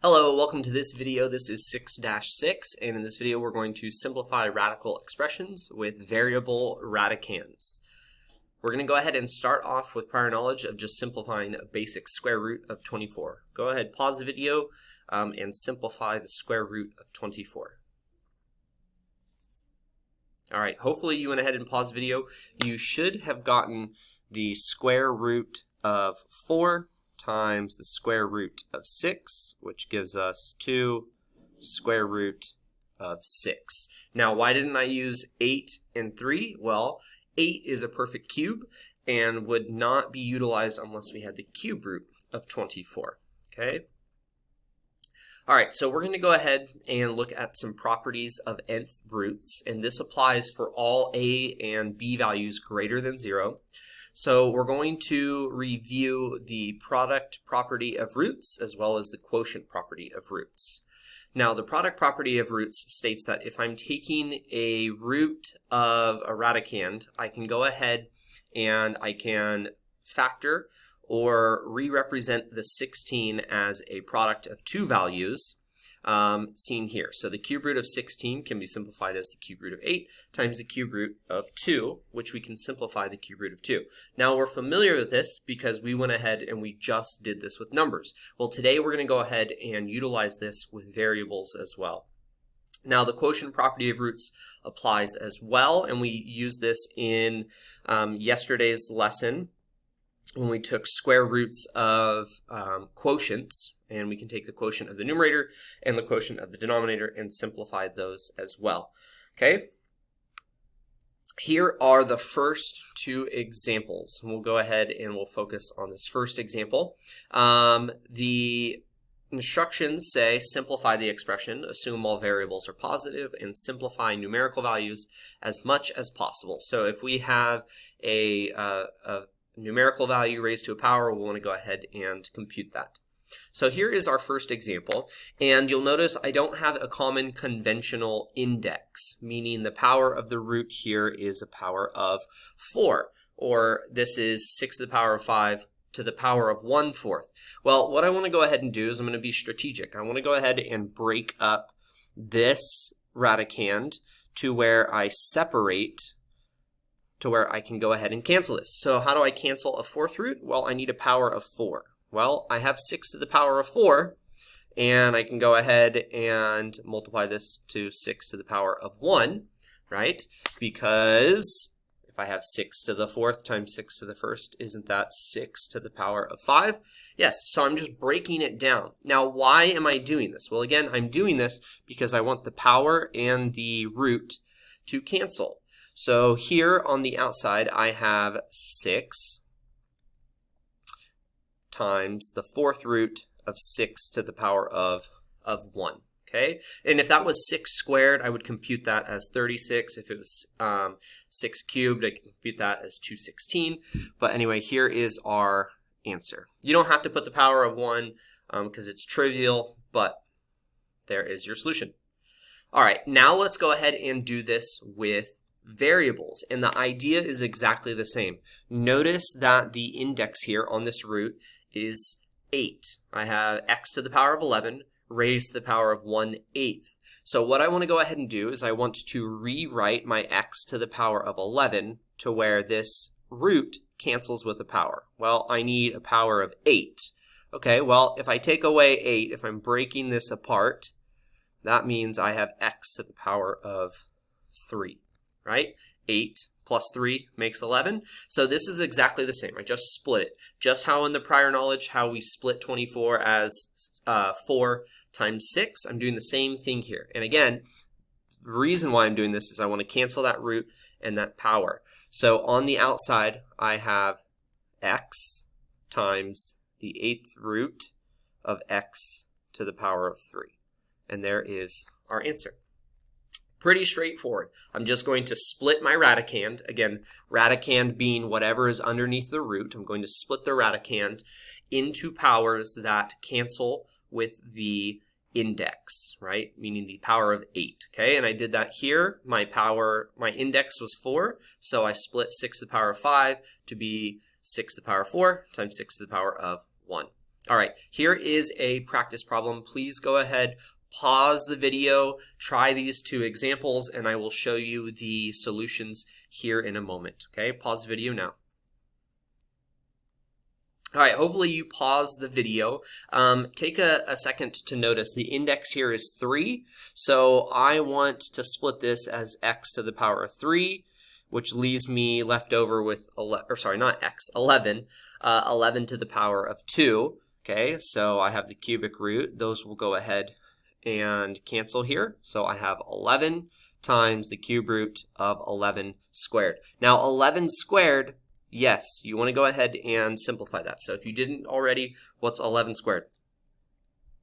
Hello, welcome to this video. This is 6-6, and in this video we're going to simplify radical expressions with variable radicands. We're going to go ahead and start off with prior knowledge of just simplifying a basic square root of 24. Go ahead, pause the video, and simplify the square root of 24. Alright, hopefully you went ahead and paused the video. You should have gotten the square root of 4 times the square root of 6, which gives us 2 square root of 6. Now, why didn't I use 8 and 3? Well, 8 is a perfect cube and would not be utilized unless we had the cube root of 24. Okay? Alright, so we're going to go ahead and look at some properties of nth roots, and this applies for all a and b values greater than 0. So we're going to review the product property of roots as well as the quotient property of roots. Now, the product property of roots states that if I'm taking a root of a radicand, I can go ahead and I can factor or re-represent the 16 as a product of two values seen here. So the cube root of 16 can be simplified as the cube root of 8 times the cube root of 2, which we can simplify the cube root of 2. Now we're familiar with this because we went ahead and we just did this with numbers. Well, today we're going to go ahead and utilize this with variables as well. Now the quotient property of roots applies as well, and we used this in yesterday's lesson when we took square roots of quotients, and we can take the quotient of the numerator and the quotient of the denominator and simplify those as well. Okay? Here are the first two examples. We'll go ahead and we'll focus on this first example. The instructions say simplify the expression, assume all variables are positive, and simplify numerical values as much as possible. So if we have a numerical value raised to a power, we'll want to go ahead and compute that. So here is our first example, and you'll notice I don't have a common conventional index, meaning the power of the root here is a power of 4, or this is 6 to the power of 5 to the power of 1/4. Well, what I want to go ahead and do is I'm going to be strategic. I want to go ahead and break up this radicand to where I separate to where I can go ahead and cancel this. So how do I cancel a 4th root? Well, I need a power of 4. Well, I have 6 to the power of 4, and I can go ahead and multiply this to 6 to the power of 1, right? Because if I have 6 to the 4th times 6 to the 1st, isn't that 6 to the power of 5? Yes, so I'm just breaking it down. Now, why am I doing this? Well, again, I'm doing this because I want the power and the root to cancel. So here on the outside, I have 6 times the 4th root of 6 to the power of 1. Okay, and if that was 6 squared, I would compute that as 36. If it was 6 cubed, I can compute that as 216. But anyway, here is our answer. You don't have to put the power of 1 because it's trivial, but there is your solution. All right, now let's go ahead and do this with variables, and the idea is exactly the same. Notice that the index here on this root is 8. I have x to the power of 11 raised to the power of 1/8. So what I want to go ahead and do is I want to rewrite my x to the power of 11 to where this root cancels with a power. Well, I need a power of 8. Okay, well, if I take away 8, if I'm breaking this apart, that means I have x to the power of 3. Right? 8 plus 3 makes 11. So this is exactly the same. I just split it. Just how in the prior knowledge, how we split 24 as 4 times 6, I'm doing the same thing here. And again, the reason why I'm doing this is I want to cancel that root and that power. So on the outside, I have x times the 8th root of x to the power of 3. And there is our answer. Pretty straightforward. I'm just going to split my radicand. Again, radicand being whatever is underneath the root. I'm going to split the radicand into powers that cancel with the index, right? Meaning the power of 8, okay? And I did that here. My index was 4, so I split 6 to the power of 5 to be 6 to the power of 4 times 6 to the power of 1. All right, here is a practice problem. Please go ahead, pause the video, try these two examples, and I will show you the solutions here in a moment. Okay, pause the video now. All right, hopefully you pause the video. Take a second to notice the index here is 3. So I want to split this as x to the power of 3, which leaves me left over with, 11. 11 to the power of 2. Okay, so I have the cubic root. Those will go ahead and cancel here. So I have 11 times the cube root of 11 squared. Now 11 squared, yes, you want to go ahead and simplify that. So if you didn't already, what's 11 squared?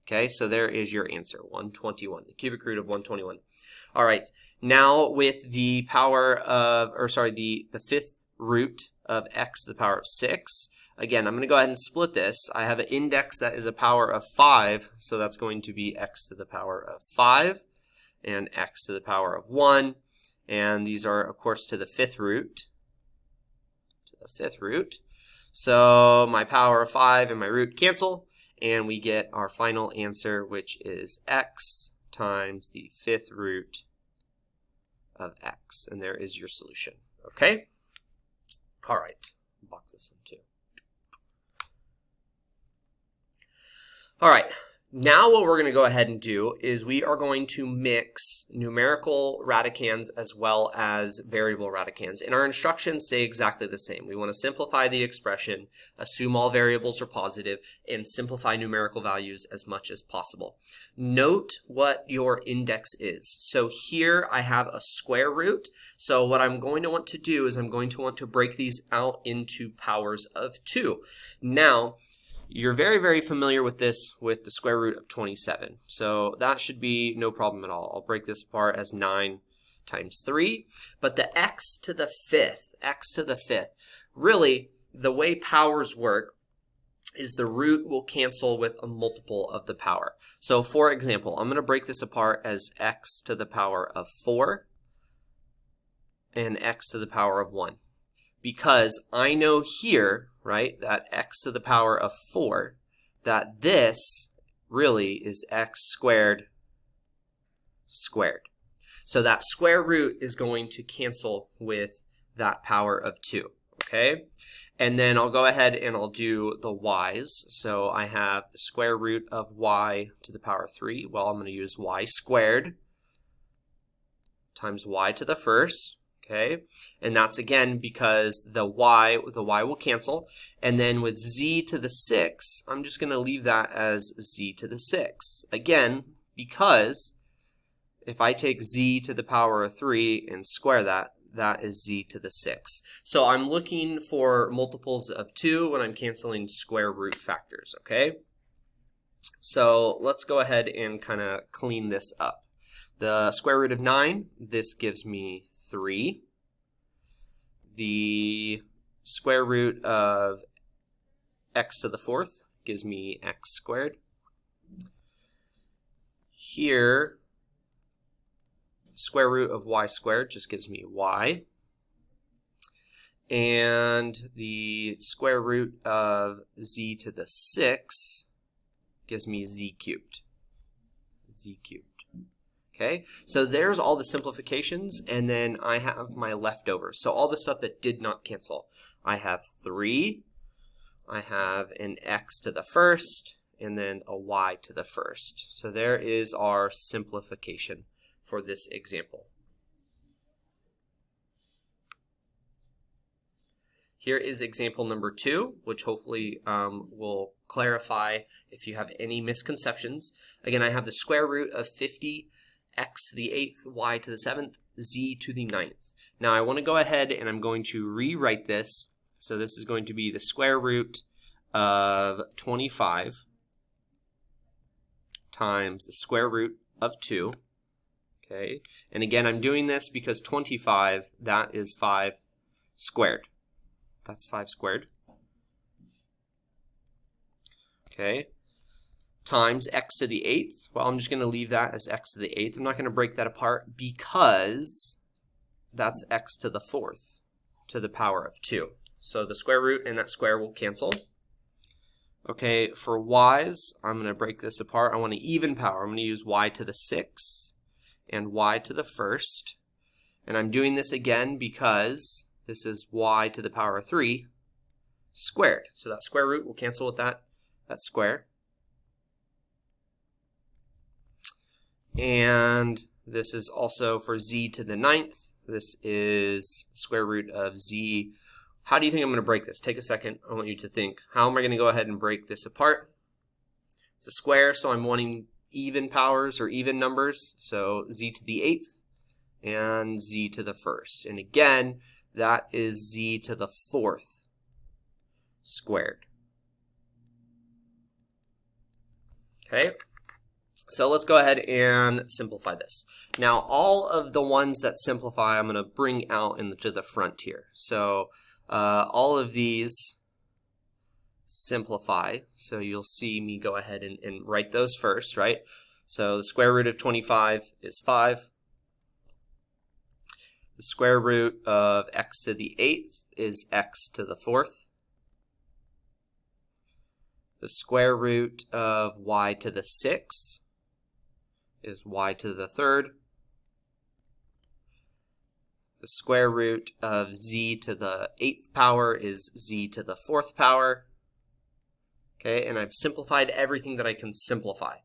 Okay, so there is your answer, 121, the cubic root of 121. All right, now with the power of, the fifth root of x to the power of 6, again, I'm going to go ahead and split this. I have an index that is a power of 5, so that's going to be x to the power of 5 and x to the power of 1. And these are, of course, to the fifth root. So my power of 5 and my root cancel, and we get our final answer, which is x times the fifth root of x. And there is your solution. Okay? All right. Box this one too. All right. Now what we're going to go ahead and do is we are going to mix numerical radicands as well as variable radicands. And our instructions stay exactly the same. We want to simplify the expression, assume all variables are positive, and simplify numerical values as much as possible. Note what your index is. So here I have a square root. So what I'm going to want to do is I'm going to want to break these out into powers of 2. Now, you're very, very familiar with this with the square root of 27. So that should be no problem at all. I'll break this apart as 9 times 3. But the x to the fifth, really the way powers work is the root will cancel with a multiple of the power. So for example, I'm going to break this apart as x to the power of 4 and x to the power of 1. Because I know here, right, that x to the power of 4, that this really is x squared squared. So that square root is going to cancel with that power of 2, okay? And then I'll go ahead and I'll do the y's. So I have the square root of y to the power of 3. Well, I'm going to use y squared times y to the first. Okay, and that's again because the y will cancel, and then with z to the 6, I'm just going to leave that as z to the 6. Again, because if I take z to the power of 3 and square that, that is z to the 6. So I'm looking for multiples of 2 when I'm canceling square root factors, okay? So let's go ahead and kind of clean this up. The square root of 9, this gives me 3. The square root of x to the 4th gives me x squared. Here, square root of y squared just gives me y. And the square root of z to the 6 gives me z cubed. Okay, so there's all the simplifications, and then I have my leftovers. So all the stuff that did not cancel. I have 3, I have an x to the 1st, and then a y to the 1st. So there is our simplification for this example. Here is example number 2, which hopefully will clarify if you have any misconceptions. Again, I have the square root of 50 x to the 8th, y to the 7th, z to the 9th. Now I want to go ahead and I'm going to rewrite this. So this is going to be the square root of 25 times the square root of 2. Okay, and again I'm doing this because 25, that is 5 squared. That's 5 squared. Okay. Times x to the 8th. Well, I'm just going to leave that as x to the 8th. I'm not going to break that apart because that's x to the 4th to the power of 2. So the square root and that square will cancel. Okay, for y's, I'm going to break this apart. I want an even power. I'm going to use y to the 6 and y to the first. And I'm doing this again because this is y to the power of 3 squared. So that square root will cancel with that square. And this is also for z to the 9th. This is square root of z. How do you think I'm going to break this? Take a second. I want you to think. How am I going to go ahead and break this apart? It's a square, so I'm wanting even powers or even numbers. So z to the 8th and z to the 1st. And again, that is z to the 4th squared. Okay, so let's go ahead and simplify this. Now, all of the ones that simplify, I'm going to bring out into the front here. So all of these simplify. So you'll see me go ahead and write those first, right? So the square root of 25 is 5. The square root of x to the 8th is x to the 4th. The square root of y to the 6th is y to the 3rd. The square root of z to the 8th power is z to the 4th power. Okay, and I've simplified everything that I can simplify.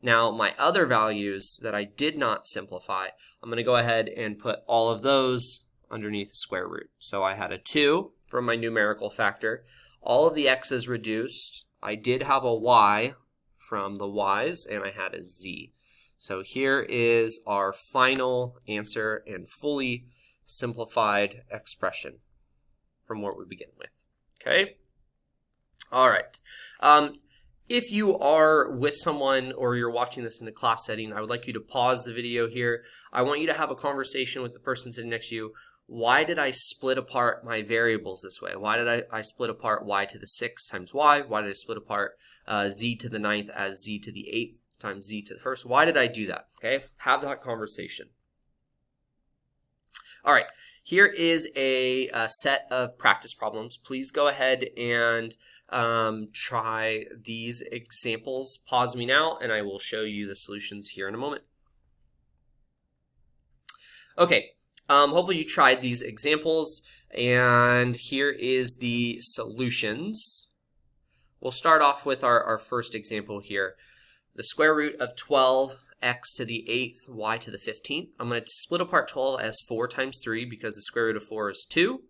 Now, my other values that I did not simplify, I'm going to go ahead and put all of those underneath the square root. So I had a 2 from my numerical factor. All of the x's reduced. I did have a y from the y's, and I had a z. So here is our final answer and fully simplified expression from what we begin with. Okay? All right. If you are with someone or you're watching this in a class setting, I would like you to pause the video here. I want you to have a conversation with the person sitting next to you. Why did I split apart my variables this way? Why did I split apart y to the 6th times y? Why did I split apart z to the 9th as z to the 8th times z to the 1st? Why did I do that? Okay, have that conversation. All right, here is a set of practice problems. Please go ahead and try these examples. Pause me now, and I will show you the solutions here in a moment. Okay. Hopefully you tried these examples, and here is the solutions. We'll start off with our first example here. The square root of 12, x to the 8th, y to the 15th. I'm going to split apart 12 as 4 times 3 because the square root of 4 is 2.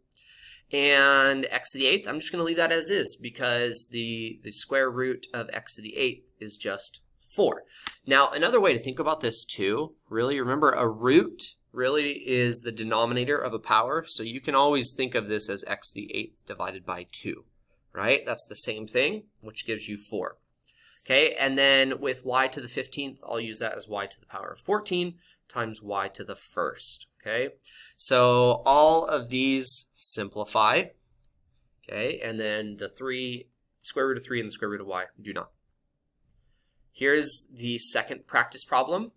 And x to the 8th, I'm just going to leave that as is because the square root of x to the 8th is just 4. Now, another way to think about this too, really, remember a root really is the denominator of a power, so you can always think of this as x to the 8th divided by 2, right? That's the same thing, which gives you 4. Okay, and then with y to the 15th, I'll use that as y to the power of 14 times y to the 1st, okay? So all of these simplify, okay, and then the square root of 3 and the square root of y do not. Here's the second practice problem.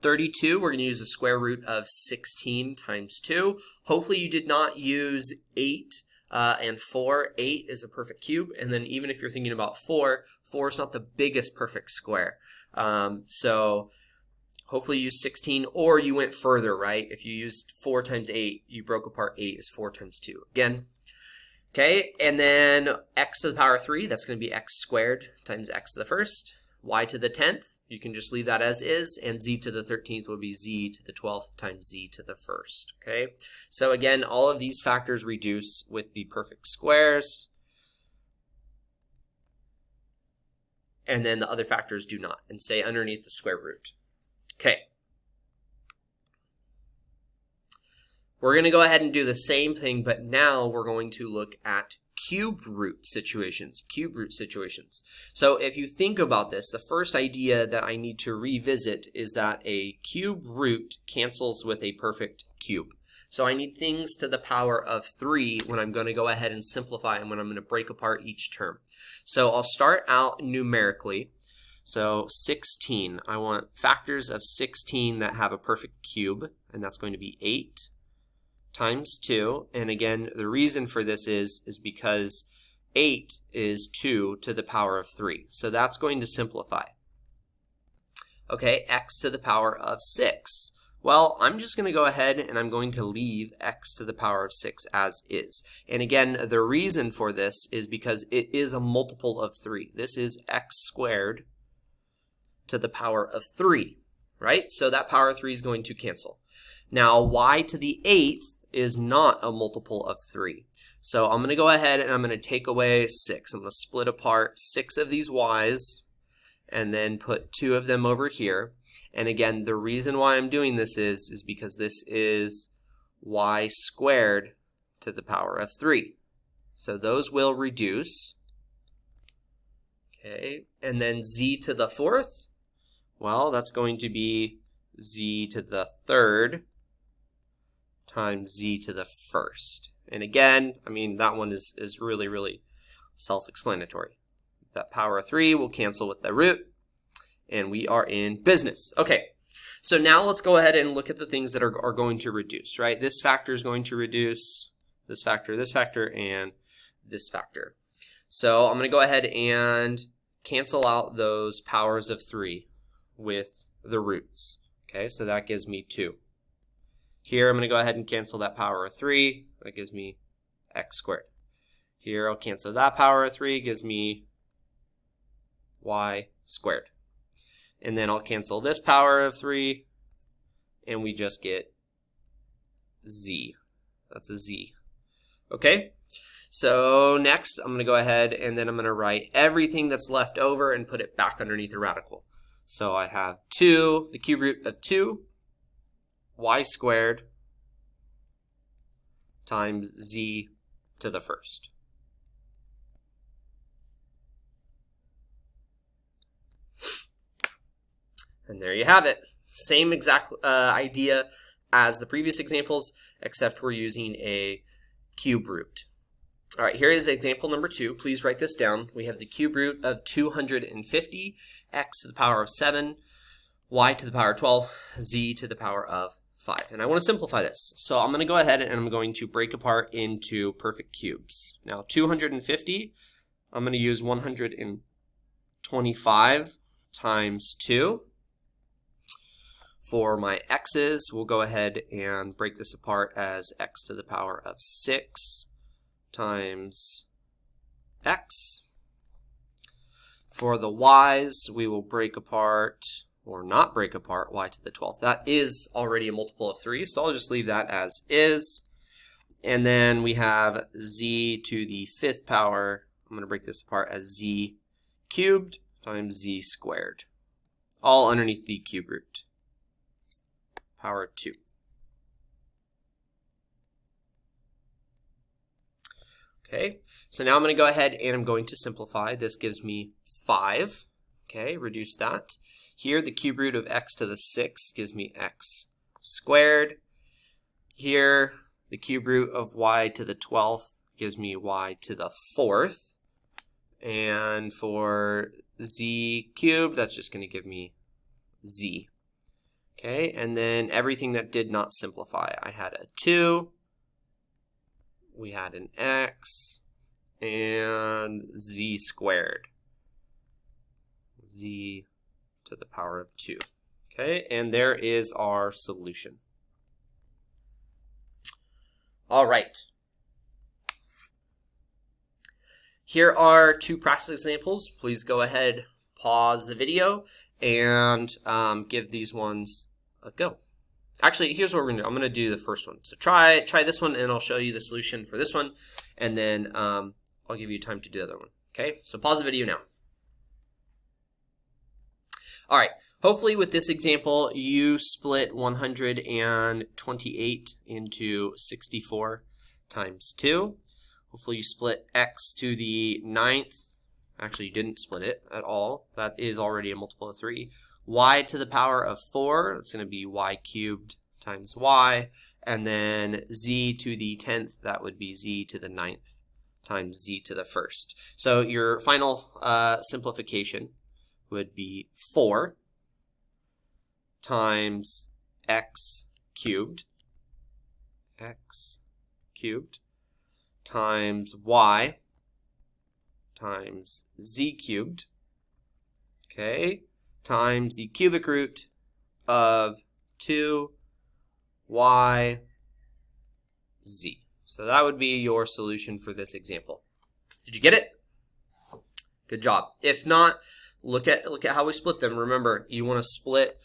32, we're going to use the square root of 16 times 2. Hopefully you did not use 8 and 4. 8 is a perfect cube, and then even if you're thinking about 4, 4 is not the biggest perfect square. So hopefully you used 16, or you went further, right? If you used 4 times 8, you broke apart 8 is 4 times 2. Again, okay, and then x to the power of 3, that's going to be x squared times x to the 1st. Y to the 10th, you can just leave that as is, and z to the 13th will be z to the 12th times z to the 1st, okay? So again, all of these factors reduce with the perfect squares, and then the other factors do not, and stay underneath the square root. Okay. We're going to go ahead and do the same thing, but now we're going to look at cube root situations. So if you think about this, the first idea that I need to revisit is that a cube root cancels with a perfect cube. So I need things to the power of 3 when I'm going to go ahead and simplify and when I'm going to break apart each term. So I'll start out numerically. So 16, I want factors of 16 that have a perfect cube, and that's going to be 8 times 2, and again, the reason for this is because 8 is 2 to the power of 3. So that's going to simplify. Okay, x to the power of 6. Well, I'm just going to go ahead and I'm going to leave x to the power of 6 as is. And again, the reason for this is because it is a multiple of 3. This is x squared to the power of 3, right? So that power of 3 is going to cancel. Now, y to the 8th is not a multiple of 3. So I'm going to go ahead and I'm going to take away 6. I'm going to split apart 6 of these y's and then put 2 of them over here. And again, the reason why I'm doing this is because this is y squared to the power of 3. So those will reduce. Okay, and then z to the 4th, well, that's going to be z to the 3rd times z to the 1st. And again, I mean, that one is really, really self-explanatory. That power of 3 will cancel with the root, and we are in business. Okay, so now let's go ahead and look at the things that are going to reduce, right? This factor is going to reduce this factor, and this factor. So I'm going to go ahead and cancel out those powers of 3 with the roots. Okay, so that gives me 2. Here I'm going to go ahead and cancel that power of 3. That gives me x squared. Here I'll cancel that power of 3. Gives me y squared. And then I'll cancel this power of 3, and we just get z. That's a z. Okay? So next, I'm going to go ahead and then I'm going to write everything that's left over and put it back underneath a radical. So I have 2, the cube root of 2, y squared times z to the 1st. And there you have it. Same exact idea as the previous examples, except we're using a cube root. All right, here is example number 2. Please write this down. We have the cube root of 250, x to the power of 7, y to the power of 12, z to the power of 5. And I want to simplify this. So I'm going to go ahead and I'm going to break apart into perfect cubes. Now 250, I'm going to use 125 times 2. For my x's, we'll go ahead and break this apart as x to the power of 6 times x. For the y's, we will break apart, or not break apart, y to the 12th. That is already a multiple of 3, so I'll just leave that as is. And then we have z to the 5th power. I'm going to break this apart as z cubed times z squared, all underneath the cube root. Power 2. Okay, so now I'm going to go ahead and I'm going to simplify. This gives me 5. Okay, reduce that. Here, the cube root of x to the 6th gives me x squared. Here, the cube root of y to the 12th gives me y to the 4th. And for z cubed, that's just going to give me z. Okay, and then everything that did not simplify. I had a 2, we had an x, and z squared. Z to the power of 2. Okay, and there is our solution. All right. Here are 2 practice examples. Please go ahead, pause the video, and give these ones a go. Actually, here's what we're going to do. I'm going to do the first one. So try this one, and I'll show you the solution for this one, and then I'll give you time to do the other one. Okay, so pause the video now. All right, hopefully with this example, you split 128 into 64 times 2. Hopefully you split x to the 9th. Actually, you didn't split it at all. That is already a multiple of 3. Y to the power of 4, that's going to be y cubed times y. And then z to the 10th, that would be z to the 9th times z to the 1st. So your final simplification would be 4 times x cubed times y times z cubed, okay, times the cubic root of 2y z. So that would be your solution for this example. Did you get it? Good job. If not, look at how we split them. Remember, you want to split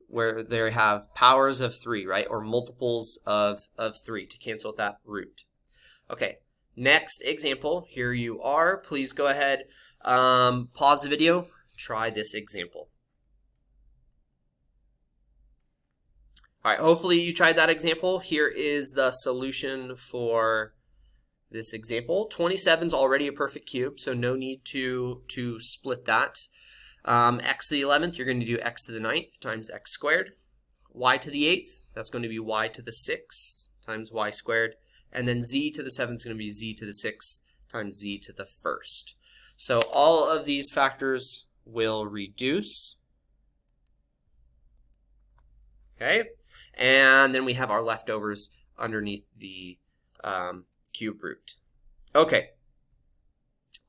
where they have powers of 3, right? Or multiples of 3 to cancel out that root. Okay, next example. Here you are. Please go ahead, pause the video, try this example. All right, hopefully you tried that example. Here is the solution for this example. 27 is already a perfect cube, so no need to split that. X to the 11th, you're going to do x to the 9th times x squared. Y to the 8th, that's going to be y to the 6th times y squared. And then z to the 7th is going to be z to the 6th times z to the 1st. So all of these factors will reduce. Okay, and then we have our leftovers underneath the cube root. Okay,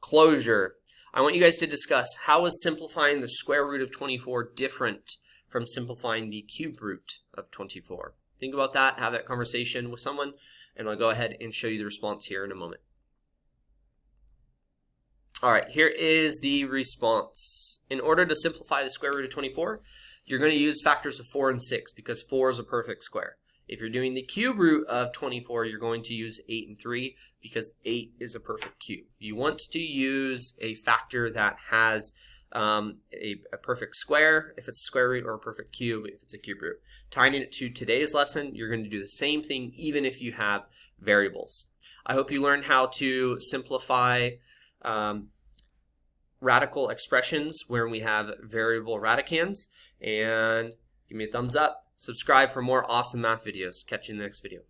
closure. I want you guys to discuss, how is simplifying the square root of 24 different from simplifying the cube root of 24? Think about that, have that conversation with someone, and I'll go ahead and show you the response here in a moment. All right, here is the response. In order to simplify the square root of 24, you're going to use factors of 4 and 6 because 4 is a perfect square. If you're doing the cube root of 24, you're going to use 8 and 3 because 8 is a perfect cube. You want to use a factor that has a perfect square if it's a square root, or a perfect cube if it's a cube root. Tying it to today's lesson, you're going to do the same thing even if you have variables. I hope you learned how to simplify radical expressions where we have variable radicands, and give me a thumbs up. Subscribe for more awesome math videos. Catch you in the next video.